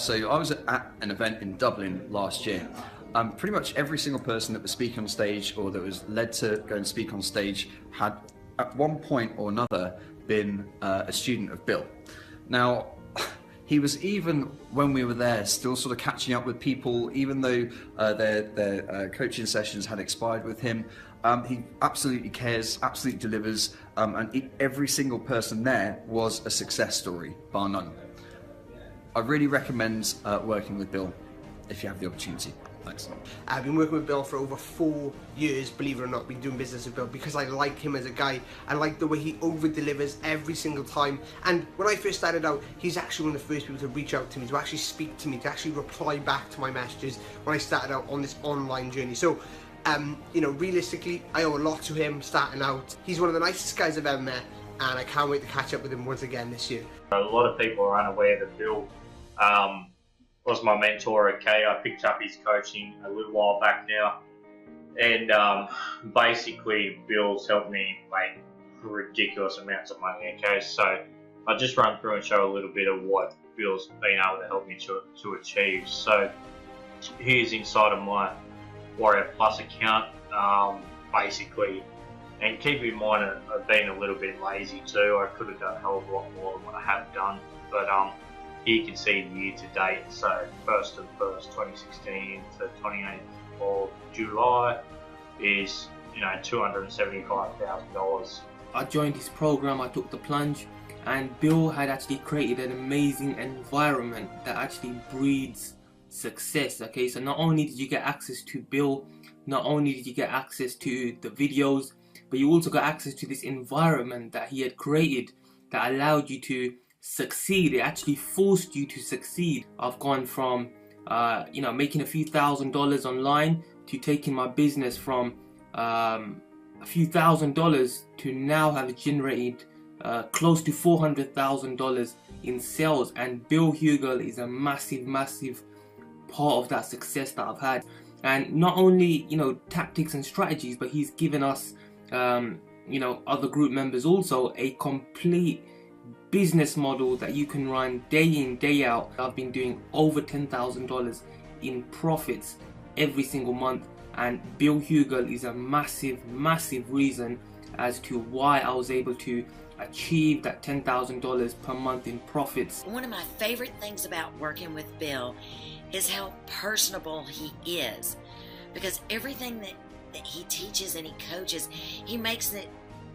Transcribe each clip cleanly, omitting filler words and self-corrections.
So I was at an event in Dublin last year. Pretty much every single person that was speaking on stage or that was led to go and speak on stage had at one point or another been a student of Bill. Now, he was, even when we were there, still sort of catching up with people, even though their coaching sessions had expired with him. He absolutely cares, absolutely delivers, and every single person there was a success story, bar none. I really recommend working with Bill if you have the opportunity. Thanks. I've been working with Bill for over 4 years, believe it or not, been doing business with Bill because I like him as a guy. I like the way he over-delivers every single time. And when I first started out, he's actually one of the first people to reach out to me, to actually speak to me, to actually reply back to my messages when I started out on this online journey. So, you know, realistically, I owe a lot to him starting out. He's one of the nicest guys I've ever met, and I can't wait to catch up with him once again this year. A lot of people are unaware that Bill was my mentor at K. I picked up his coaching a little while back now, and basically Bill's helped me make ridiculous amounts of money. Okay, so I'll just run through and show a little bit of what Bill's been able to help me to achieve. So here's inside of my Warrior Plus account, basically, and keep in mind I've been a little bit lazy too. I could have done a hell of a lot more than what I have done, but here you can see the year to date. So 1st of 1st 2016 to 28th of July is, you know, $275,000. I joined his program, I took the plunge, and Bill had actually created an amazing environment that actually breeds success. Okay, so not only did you get access to Bill, not only did you get access to the videos, but you also got access to this environment that he had created that allowed you to succeed. It actually forced you to succeed. I've gone from you know, making a few $1,000s online to taking my business from a few $1,000s to now have generated close to $400,000 in sales. And Bill Hugel is a massive part of that success that I've had. And not only, you know, tactics and strategies, but he's given us you know, other group members also a complete business model that you can run day in, day out. I've been doing over $10,000 in profits every single month, and Bill Hugel is a massive reason as to why I was able to achieve that $10,000 per month in profits. One of my favorite things about working with Bill is how personable he is, because everything that he teaches and he coaches, he makes it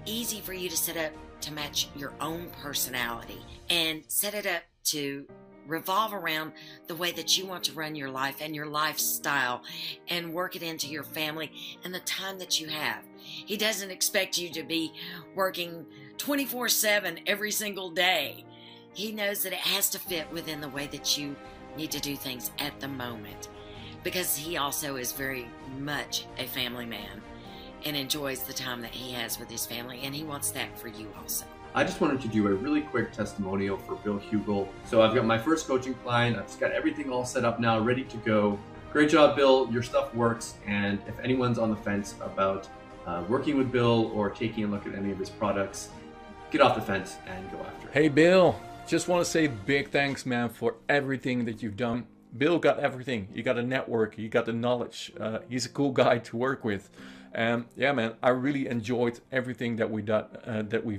easy for you to set up to match your own personality and set it up to revolve around the way that you want to run your life and your lifestyle, and work it into your family and the time that you have. He doesn't expect you to be working 24/7 every single day. He knows that it has to fit within the way that you need to do things at the moment, because he also is very much a family man and enjoys the time that he has with his family, and he wants that for you also. I just wanted to do a really quick testimonial for Bill Hugel. So I've got my first coaching client. I've just got everything all set up now, ready to go. Great job, Bill. Your stuff works. And if anyone's on the fence about working with Bill or taking a look at any of his products, get off the fence and go after it. Hey, Bill. Just want to say big thanks, man, for everything that you've done. Bill got everything. You got a network. You got the knowledge. He's a cool guy to work with. Yeah, man, I really enjoyed everything that we've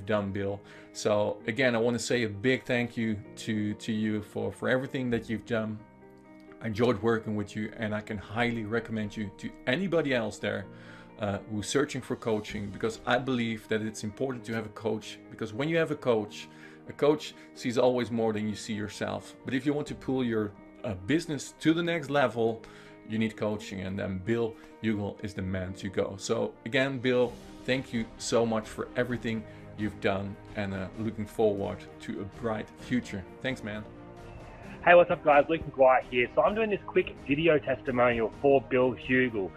done, Bill. So again, I want to say a big thank you to you for everything that you've done. I enjoyed working with you, and I can highly recommend you to anybody else there who's searching for coaching, because I believe that it's important to have a coach, because when you have a coach sees always more than you see yourself. But if you want to pull your business to the next level, you need coaching, and then Bill Hugel is the man to go. So again, Bill, thank you so much for everything you've done, and looking forward to a bright future. Thanks, man. Hey, what's up guys, Luke McGuire here. So I'm doing this quick video testimonial for Bill Hugel.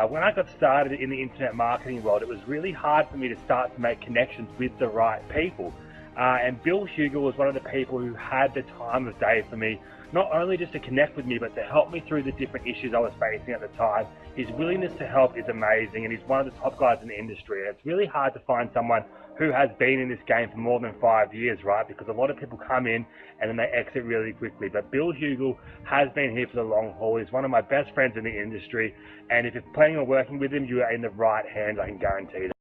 When I got started in the internet marketing world, it was really hard for me to start to make connections with the right people. And Bill Hugel was one of the people who had the time of day for me, not only just to connect with me, but to help me through the different issues I was facing at the time. His willingness to help is amazing, and he's one of the top guys in the industry. And it's really hard to find someone who has been in this game for more than 5 years, right? Because a lot of people come in and then they exit really quickly. But Bill Hugel has been here for the long haul. He's one of my best friends in the industry, and if you're planning on working with him, you are in the right hands, I can guarantee that.